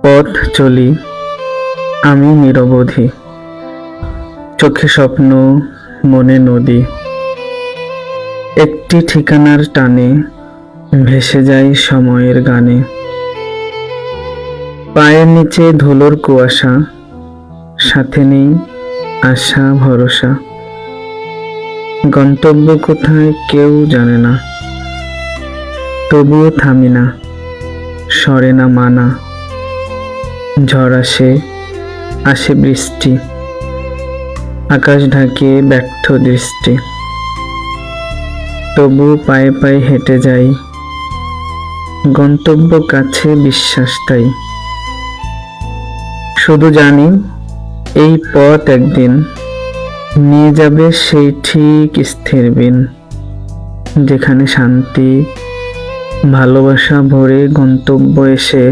পথ চলি আমি নিরবধি, চোখে স্বপ্ন মনে নদী। একটি ঠিকানার টানে ভেসে যায় সময়ের গানে। পায়ের নিচে ধুলোর কুয়াশা, সাথে নেই আশা ভরসা। গন্তব্য কোথায় কেউ জানে না, তবুও থামি না, সরে না মানা। ঝড় আসে, আসে বৃষ্টি, আকাশ ঢাকে ব্যর্থ দৃষ্টি। তবু পায়ে পায়ে হেঁটে যাই, গন্তব্য কাছে বিশ্বাস তাই। শুধু জানি এই পথ একদিন নিয়ে যাবে সেই ঠিক স্থির বিন, যেখানে শান্তি ভালোবাসা ভরে গন্তব্য এসে